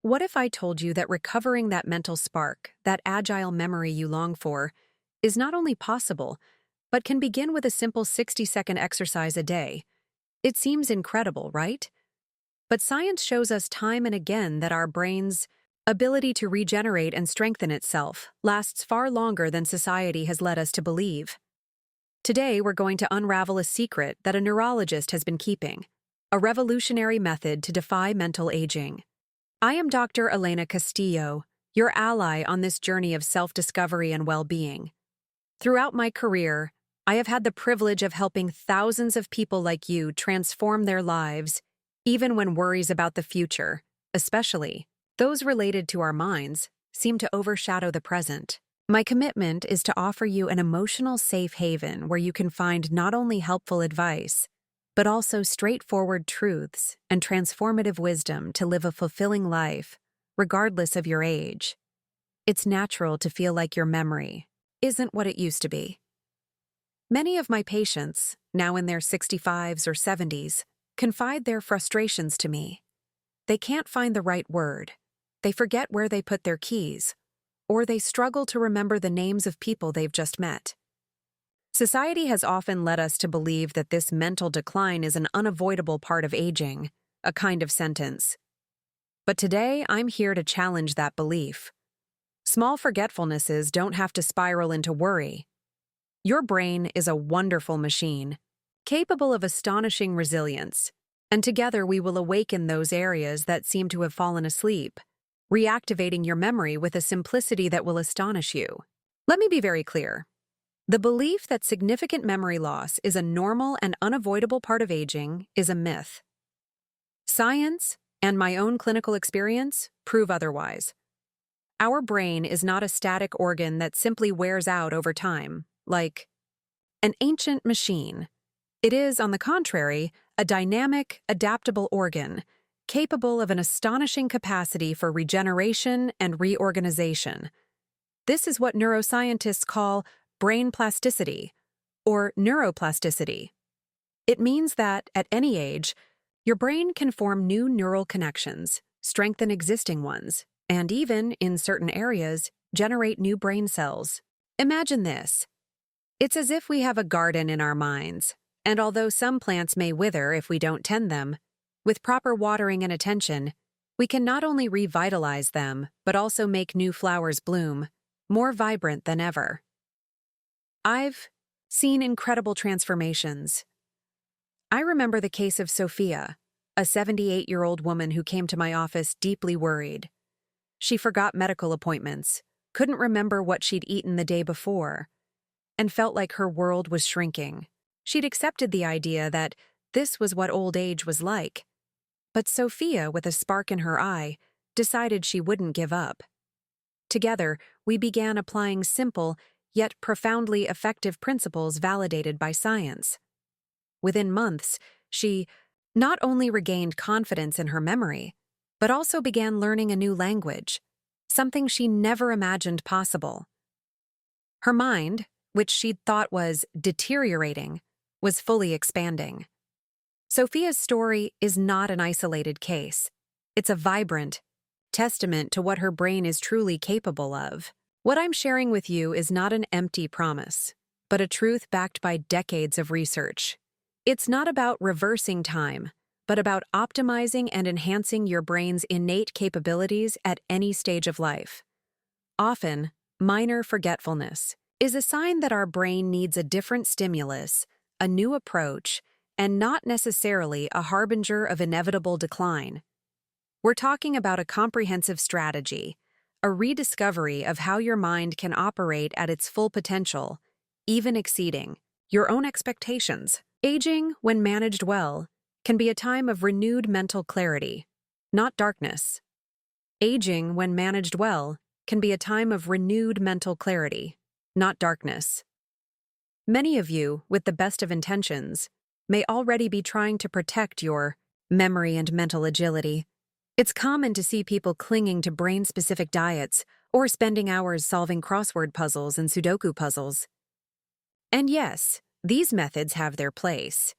What if I told you that recovering that mental spark, that agile memory you long for, is not only possible, but can begin with a simple 60-second exercise a day? It seems incredible, right? But science shows us time and again that our brain's ability to regenerate and strengthen itself lasts far longer than society has led us to believe. Today, we're going to unravel a secret that a neurologist has been keeping, a revolutionary method to defy mental aging. I am Dr. Elena Castillo, your ally on this journey of self-discovery and well-being. Throughout my career, I have had the privilege of helping thousands of people like you transform their lives, even when worries about the future, especially those related to our minds, seem to overshadow the present. My commitment is to offer you an emotional safe haven where you can find not only helpful advice, but also straightforward truths and transformative wisdom to live a fulfilling life, regardless of your age. It's natural to feel like your memory isn't what it used to be. Many of my patients, now in their 65s or 70s, confide their frustrations to me. They can't find the right word, they forget where they put their keys, or they struggle to remember the names of people they've just met. Society has often led us to believe that this mental decline is an unavoidable part of aging, a kind of sentence. But today, I'm here to challenge that belief. Small forgetfulnesses don't have to spiral into worry. Your brain is a wonderful machine, capable of astonishing resilience, and together we will awaken those areas that seem to have fallen asleep, reactivating your memory with a simplicity that will astonish you. Let me be very clear. The belief that significant memory loss is a normal and unavoidable part of aging is a myth. Science and my own clinical experience prove otherwise. Our brain is not a static organ that simply wears out over time, like an ancient machine. It is, on the contrary, a dynamic, adaptable organ, capable of an astonishing capacity for regeneration and reorganization. This is what neuroscientists call brain plasticity, or neuroplasticity. It means that, at any age, your brain can form new neural connections, strengthen existing ones, and even, in certain areas, generate new brain cells. Imagine this. It's as if we have a garden in our minds, and although some plants may wither if we don't tend them, with proper watering and attention, we can not only revitalize them, but also make new flowers bloom, more vibrant than ever. I've seen incredible transformations. I remember the case of Sophia, a 78-year-old woman who came to my office deeply worried. She forgot medical appointments, couldn't remember what she'd eaten the day before, and felt like her world was shrinking. She'd accepted the idea that this was what old age was like. But Sophia, with a spark in her eye, decided she wouldn't give up. Together, we began applying simple, yet profoundly effective principles validated by science. Within months, she not only regained confidence in her memory, but also began learning a new language, something she never imagined possible. Her mind, which she'd thought was deteriorating, was fully expanding. Sophia's story is not an isolated case. It's a vibrant testament to what her brain is truly capable of. What I'm sharing with you is not an empty promise, but a truth backed by decades of research. It's not about reversing time, but about optimizing and enhancing your brain's innate capabilities at any stage of life. Often, minor forgetfulness is a sign that our brain needs a different stimulus, a new approach, and not necessarily a harbinger of inevitable decline. We're talking about a comprehensive strategy, a rediscovery of how your mind can operate at its full potential, even exceeding your own expectations. Aging, when managed well, can be a time of renewed mental clarity, not darkness. Aging, when managed well, can be a time of renewed mental clarity, not darkness. Many of you, with the best of intentions, may already be trying to protect your memory and mental agility. It's common to see people clinging to brain-specific diets or spending hours solving crossword puzzles and Sudoku puzzles. And yes, these methods have their place.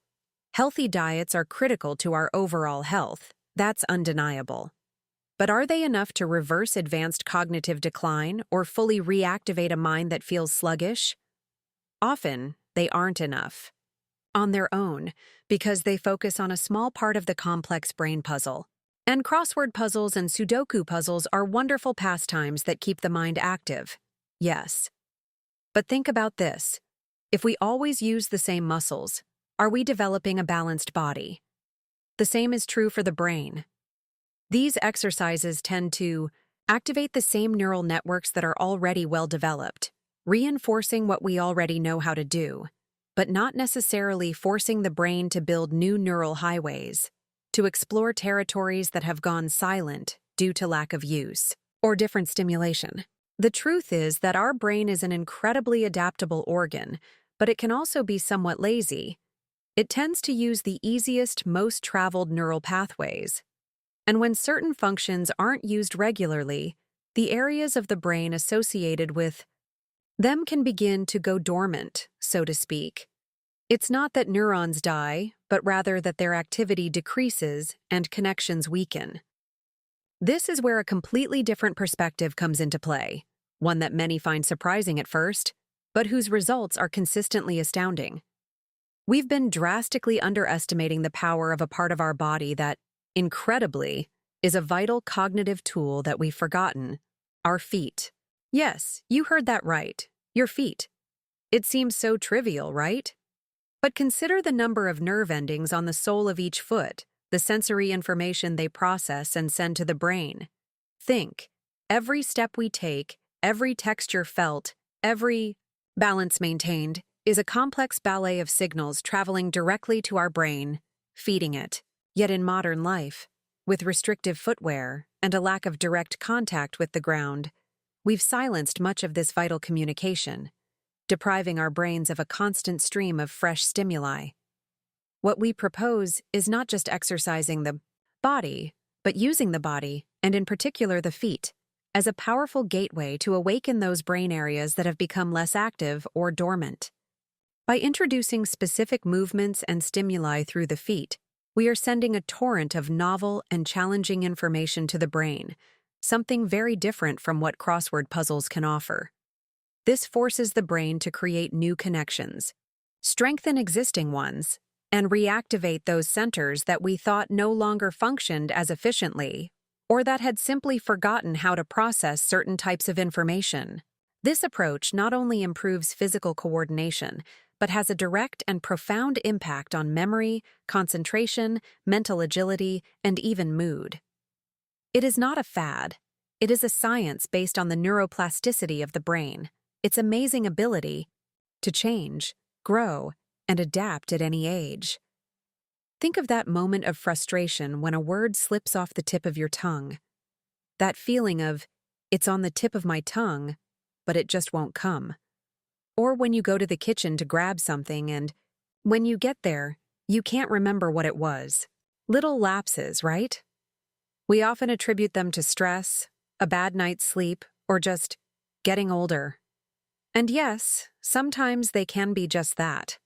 Healthy diets are critical to our overall health, that's undeniable. But are they enough to reverse advanced cognitive decline or fully reactivate a mind that feels sluggish? Often, they aren't enough. On their own, because they focus on a small part of the complex brain puzzle. And crossword puzzles and Sudoku puzzles are wonderful pastimes that keep the mind active. Yes. But think about this. If we always use the same muscles, are we developing a balanced body? The same is true for the brain. These exercises tend to activate the same neural networks that are already well developed, reinforcing what we already know how to do, but not necessarily forcing the brain to build new neural highways, to explore territories that have gone silent due to lack of use or different stimulation. The truth is that our brain is an incredibly adaptable organ, but it can also be somewhat lazy. It tends to use the easiest, most traveled neural pathways. And when certain functions aren't used regularly, the areas of the brain associated with them can begin to go dormant, so to speak. It's not that neurons die, but rather that their activity decreases and connections weaken. This is where a completely different perspective comes into play, one that many find surprising at first, but whose results are consistently astounding. We've been drastically underestimating the power of a part of our body that, incredibly, is a vital cognitive tool that we've forgotten: our feet. Yes, you heard that right, your feet. It seems so trivial, right? But consider the number of nerve endings on the sole of each foot, the sensory information they process and send to the brain. Think, every step we take, every texture felt, every balance maintained, is a complex ballet of signals traveling directly to our brain, feeding it. Yet in modern life, with restrictive footwear and a lack of direct contact with the ground, we've silenced much of this vital communication, depriving our brains of a constant stream of fresh stimuli. What we propose is not just exercising the body, but using the body, and in particular the feet, as a powerful gateway to awaken those brain areas that have become less active or dormant. By introducing specific movements and stimuli through the feet, we are sending a torrent of novel and challenging information to the brain, something very different from what crossword puzzles can offer. This forces the brain to create new connections, strengthen existing ones, and reactivate those centers that we thought no longer functioned as efficiently, or that had simply forgotten how to process certain types of information. This approach not only improves physical coordination, but has a direct and profound impact on memory, concentration, mental agility, and even mood. It is not a fad. It is a science based on the neuroplasticity of the brain, its amazing ability to change, grow, and adapt at any age. Think of that moment of frustration when a word slips off the tip of your tongue. That feeling of, it's on the tip of my tongue, but it just won't come. Or when you go to the kitchen to grab something and, when you get there, you can't remember what it was. Little lapses, right? We often attribute them to stress, a bad night's sleep, or just getting older. And yes, sometimes they can be just that.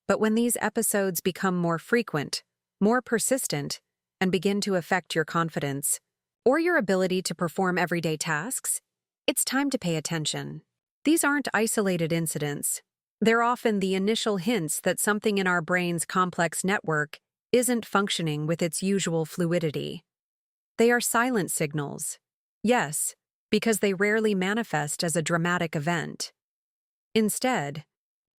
But when these episodes become more frequent, more persistent, and begin to affect your confidence, or your ability to perform everyday tasks, it's time to pay attention. These aren't isolated incidents. They're often the initial hints that something in our brain's complex network isn't functioning with its usual fluidity. They are silent signals. Yes, because they rarely manifest as a dramatic event. Instead,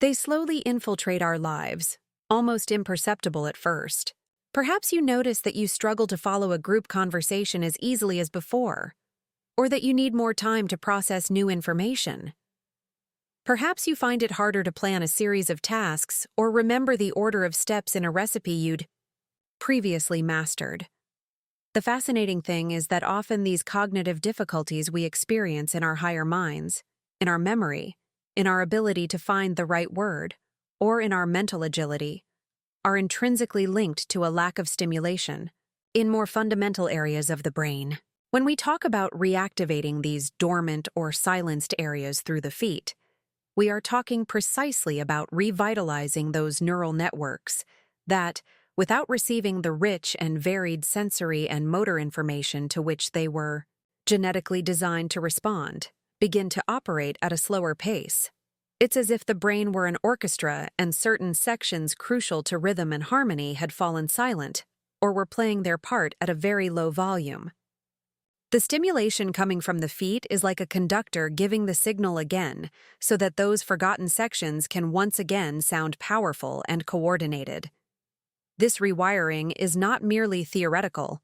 they slowly infiltrate our lives, almost imperceptible at first. Perhaps you notice that you struggle to follow a group conversation as easily as before, or that you need more time to process new information. Perhaps you find it harder to plan a series of tasks or remember the order of steps in a recipe you'd previously mastered. The fascinating thing is that often these cognitive difficulties we experience in our higher minds, in our memory, in our ability to find the right word, or in our mental agility, are intrinsically linked to a lack of stimulation in more fundamental areas of the brain. When we talk about reactivating these dormant or silenced areas through the feet, we are talking precisely about revitalizing those neural networks that, without receiving the rich and varied sensory and motor information to which they were genetically designed to respond, begin to operate at a slower pace. It's as if the brain were an orchestra and certain sections crucial to rhythm and harmony had fallen silent, or were playing their part at a very low volume. The stimulation coming from the feet is like a conductor giving the signal again, so that those forgotten sections can once again sound powerful and coordinated. This rewiring is not merely theoretical.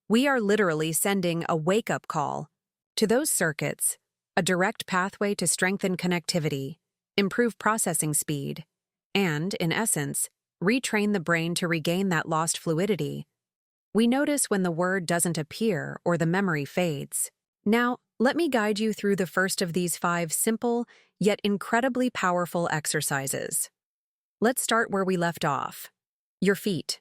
We are literally sending a wake-up call to those circuits, a direct pathway to strengthen connectivity, improve processing speed, and, in essence, retrain the brain to regain that lost fluidity. We notice when the word doesn't appear or the memory fades. Now, let me guide you through the first of these 5 simple, yet incredibly powerful exercises. Let's start where we left off. Your feet.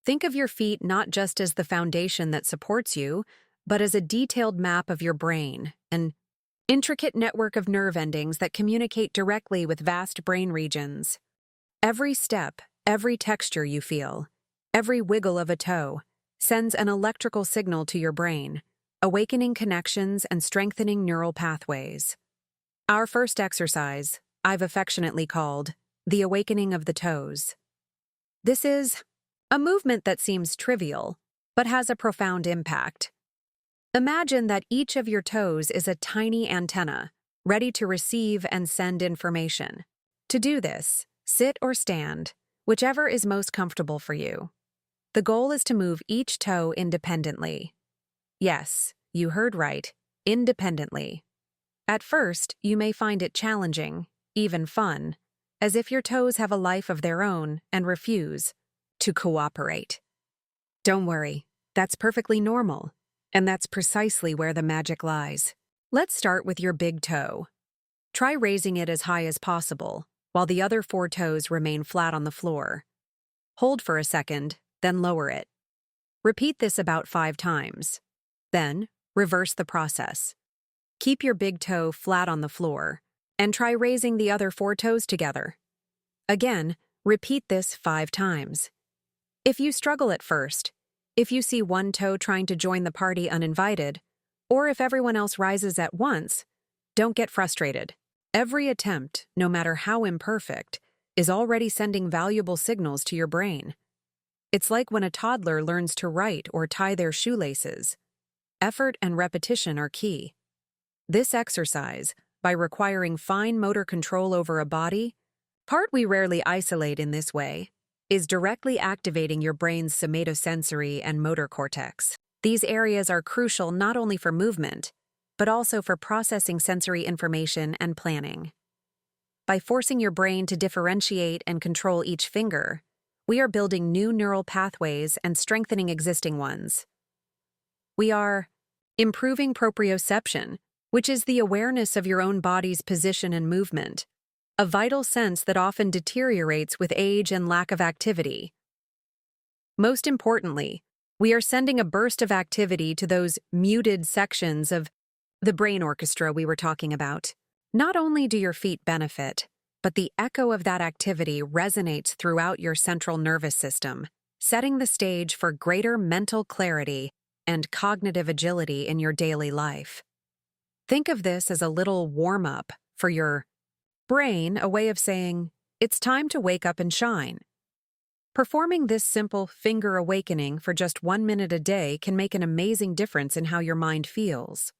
Think of your feet not just as the foundation that supports you, but as a detailed map of your brain, an intricate network of nerve endings that communicate directly with vast brain regions. Every step, every texture you feel, every wiggle of a toe, sends an electrical signal to your brain, awakening connections and strengthening neural pathways. Our first exercise, I've affectionately called the awakening of the toes. This is a movement that seems trivial, but has a profound impact. Imagine that each of your toes is a tiny antenna, ready to receive and send information. To do this, sit or stand, whichever is most comfortable for you. The goal is to move each toe independently. Yes, you heard right, independently. At first, you may find it challenging, even fun, as if your toes have a life of their own and refuse to cooperate. Don't worry, that's perfectly normal, and that's precisely where the magic lies. Let's start with your big toe. Try raising it as high as possible, while the other 4 toes remain flat on the floor. Hold for a second, then lower it. Repeat this about 5 times. Then, reverse the process. Keep your big toe flat on the floor, and try raising the other 4 toes together. Again, repeat this 5 times. If you struggle at first, if you see one toe trying to join the party uninvited, or if everyone else rises at once, don't get frustrated. Every attempt, no matter how imperfect, is already sending valuable signals to your brain. It's like when a toddler learns to write or tie their shoelaces. Effort and repetition are key. This exercise, by requiring fine motor control over a body, part we rarely isolate in this way, is directly activating your brain's somatosensory and motor cortex. These areas are crucial not only for movement, but also for processing sensory information and planning. By forcing your brain to differentiate and control each finger, we are building new neural pathways and strengthening existing ones. We are improving proprioception, which is the awareness of your own body's position and movement, a vital sense that often deteriorates with age and lack of activity. Most importantly, we are sending a burst of activity to those muted sections of the brain orchestra we were talking about. Not only do your feet benefit, but the echo of that activity resonates throughout your central nervous system, setting the stage for greater mental clarity and cognitive agility in your daily life. Think of this as a little warm-up for your brain, a way of saying, it's time to wake up and shine. Performing this simple finger awakening for just 1 minute a day can make an amazing difference in how your mind feels.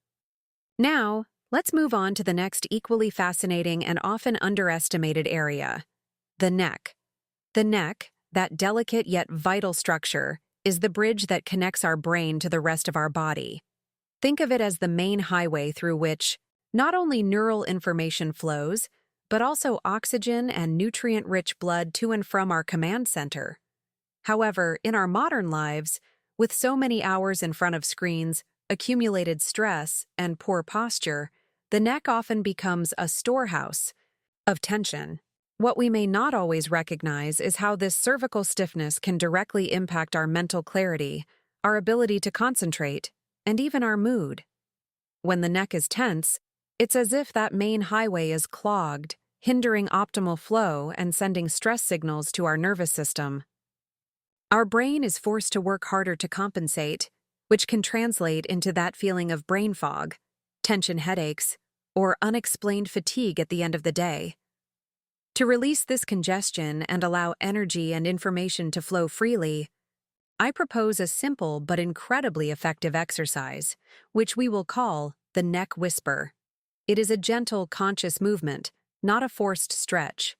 Now, let's move on to the next equally fascinating and often underestimated area, the neck. The neck, that delicate yet vital structure, is the bridge that connects our brain to the rest of our body. Think of it as the main highway through which not only neural information flows, but also oxygen and nutrient-rich blood to and from our command center. However, in our modern lives, with so many hours in front of screens, accumulated stress, and poor posture, the neck often becomes a storehouse of tension. What we may not always recognize is how this cervical stiffness can directly impact our mental clarity, our ability to concentrate, and even our mood. When the neck is tense, it's as if that main highway is clogged, hindering optimal flow and sending stress signals to our nervous system. Our brain is forced to work harder to compensate, which can translate into that feeling of brain fog, tension headaches, or unexplained fatigue at the end of the day. To release this congestion and allow energy and information to flow freely, I propose a simple but incredibly effective exercise, which we will call the neck whisper. It is a gentle, conscious movement, not a forced stretch.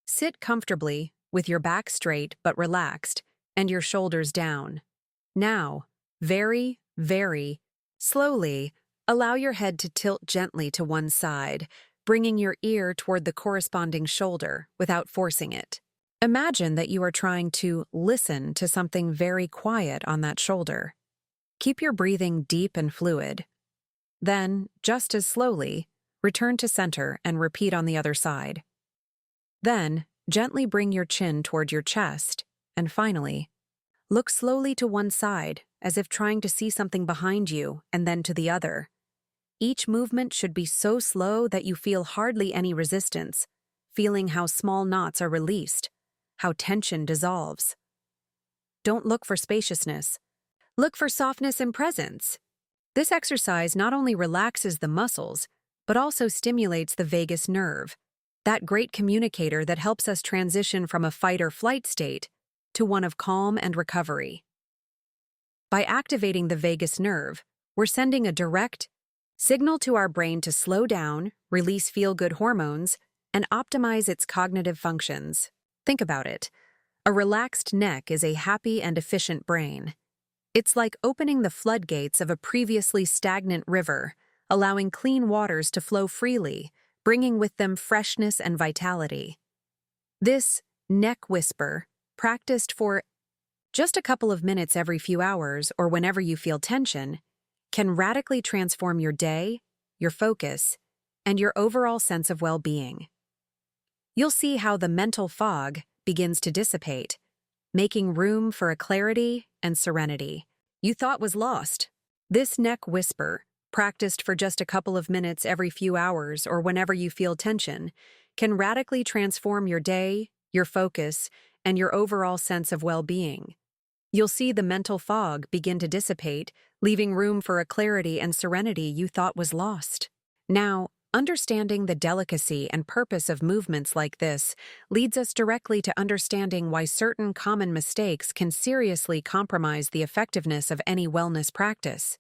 Sit comfortably, with your back straight but relaxed, and your shoulders down. Now, very, very slowly, allow your head to tilt gently to one side, bringing your ear toward the corresponding shoulder without forcing it. Imagine that you are trying to listen to something very quiet on that shoulder. Keep your breathing deep and fluid. Then, just as slowly, return to center and repeat on the other side. Then, gently bring your chin toward your chest, and finally, look slowly to one side, as if trying to see something behind you, and then to the other. Each movement should be so slow that you feel hardly any resistance, feeling how small knots are released, how tension dissolves. Don't look for spaciousness. Look for softness and presence. This exercise not only relaxes the muscles, but also stimulates the vagus nerve, that great communicator that helps us transition from a fight or flight state to one of calm and recovery. By activating the vagus nerve, we're sending a direct signal to our brain to slow down, release feel-good hormones, and optimize its cognitive functions. Think about it. A relaxed neck is a happy and efficient brain. It's like opening the floodgates of a previously stagnant river, allowing clean waters to flow freely, bringing with them freshness and vitality. This neck whisper, practiced for just a couple of minutes every few hours or whenever you feel tension, can radically transform your day, your focus, and your overall sense of well-being. You'll see how the mental fog begins to dissipate, making room for a clarity and serenity you thought was lost. This neck whisper, practiced for just a couple of minutes every few hours or whenever you feel tension, can radically transform your day, your focus, and your overall sense of well-being. You'll see the mental fog begin to dissipate, leaving room for a clarity and serenity you thought was lost. Now, understanding the delicacy and purpose of movements like this leads us directly to understanding why certain common mistakes can seriously compromise the effectiveness of any wellness practice.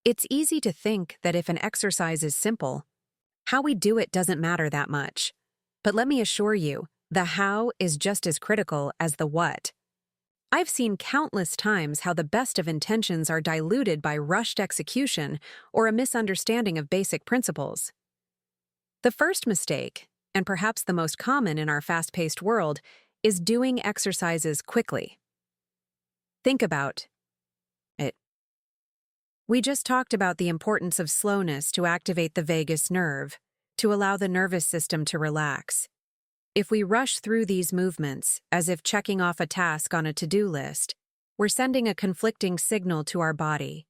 It's easy to think that if an exercise is simple, how we do it doesn't matter that much. But let me assure you, the how is just as critical as the what. I've seen countless times how the best of intentions are diluted by rushed execution or a misunderstanding of basic principles. The first mistake, and perhaps the most common in our fast-paced world, is doing exercises quickly. Think about it. We just talked about the importance of slowness to activate the vagus nerve, to allow the nervous system to relax. If we rush through these movements, as if checking off a task on a to-do list, we're sending a conflicting signal to our body.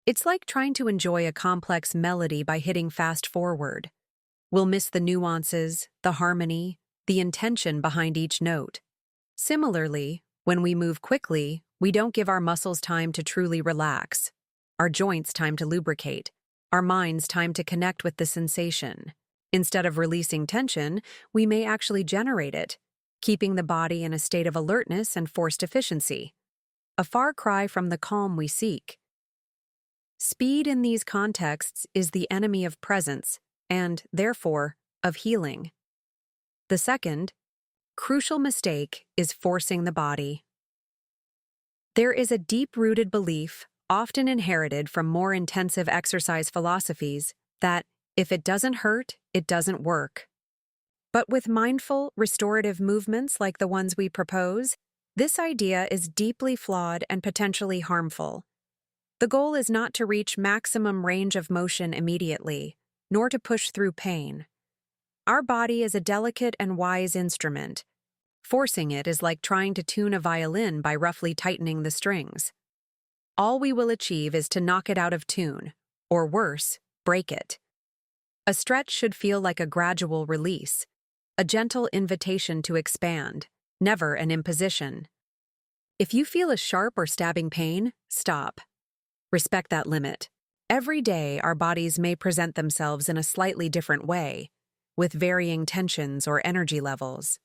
It's like trying to enjoy a complex melody by hitting fast forward. We'll miss the nuances, the harmony, the intention behind each note. Similarly, when we move quickly, we don't give our muscles time to truly relax, our joints time to lubricate, our minds time to connect with the sensation. Instead of releasing tension, we may actually generate it, keeping the body in a state of alertness and forced efficiency. A far cry from the calm we seek. Speed in these contexts is the enemy of presence, and, therefore, of healing. The second, crucial mistake is forcing the body. There is a deep-rooted belief, often inherited from more intensive exercise philosophies, that if it doesn't hurt, it doesn't work. But with mindful, restorative movements like the ones we propose, this idea is deeply flawed and potentially harmful. The goal is not to reach maximum range of motion immediately, nor to push through pain. Our body is a delicate and wise instrument. Forcing it is like trying to tune a violin by roughly tightening the strings. All we will achieve is to knock it out of tune, or worse, break it. A stretch should feel like a gradual release, a gentle invitation to expand, never an imposition. If you feel a sharp or stabbing pain, stop. Respect that limit. Every day, our bodies may present themselves in a slightly different way, with varying tensions or energy levels.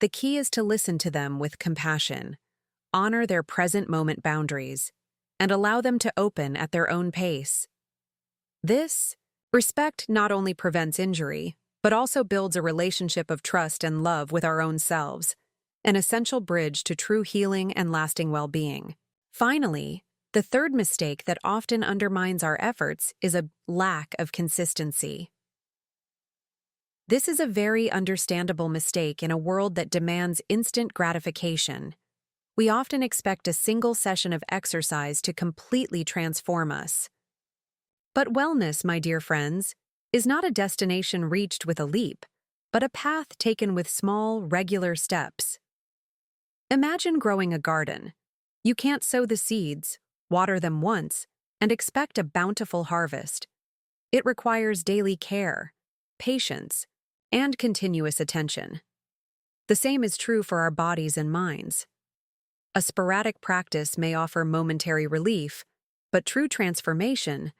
The key is to listen to them with compassion, honor their present moment boundaries, and allow them to open at their own pace. This respect not only prevents injury, but also builds a relationship of trust and love with our own selves, an essential bridge to true healing and lasting well-being. Finally, the third mistake that often undermines our efforts is a lack of consistency. This is a very understandable mistake in a world that demands instant gratification. We often expect a single session of exercise to completely transform us. But wellness, my dear friends, is not a destination reached with a leap, but a path taken with small, regular steps. Imagine growing a garden. You can't sow the seeds, water them once, and expect a bountiful harvest. It requires daily care, patience, and continuous attention. The same is true for our bodies and minds. A sporadic practice may offer momentary relief, but true transformation,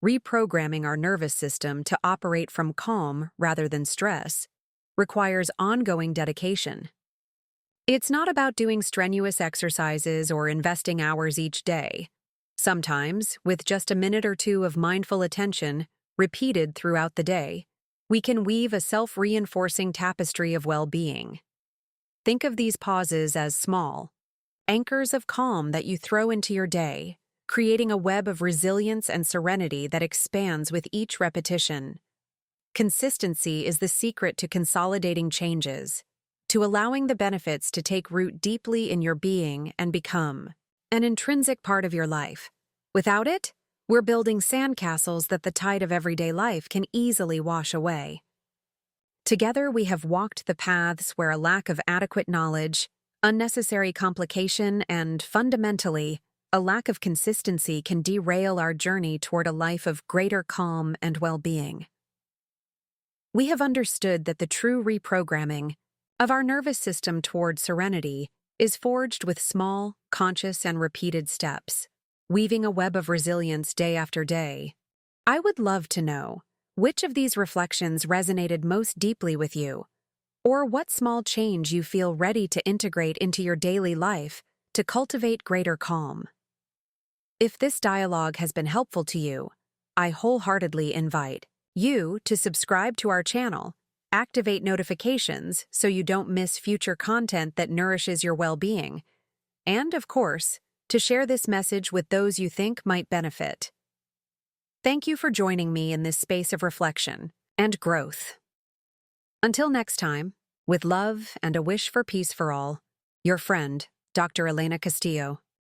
reprogramming our nervous system to operate from calm rather than stress, requires ongoing dedication. It's not about doing strenuous exercises or investing hours each day. Sometimes, with just a minute or two of mindful attention, repeated throughout the day, we can weave a self-reinforcing tapestry of well-being. Think of these pauses as small anchors of calm that you throw into your day, creating a web of resilience and serenity that expands with each repetition. Consistency is the secret to consolidating changes, to allowing the benefits to take root deeply in your being and become an intrinsic part of your life. Without it, we're building sandcastles that the tide of everyday life can easily wash away. Together, we have walked the paths where a lack of adequate knowledge, unnecessary complication, and, fundamentally, a lack of consistency can derail our journey toward a life of greater calm and well-being. We have understood that the true reprogramming of our nervous system toward serenity is forged with small, conscious, and repeated steps, weaving a web of resilience day after day. I would love to know which of these reflections resonated most deeply with you, or what small change you feel ready to integrate into your daily life to cultivate greater calm. If this dialogue has been helpful to you, I wholeheartedly invite you to subscribe to our channel, activate notifications so you don't miss future content that nourishes your well-being, and, of course, to share this message with those you think might benefit. Thank you for joining me in this space of reflection and growth. Until next time, with love and a wish for peace for all, your friend, Dr. Elena Castillo.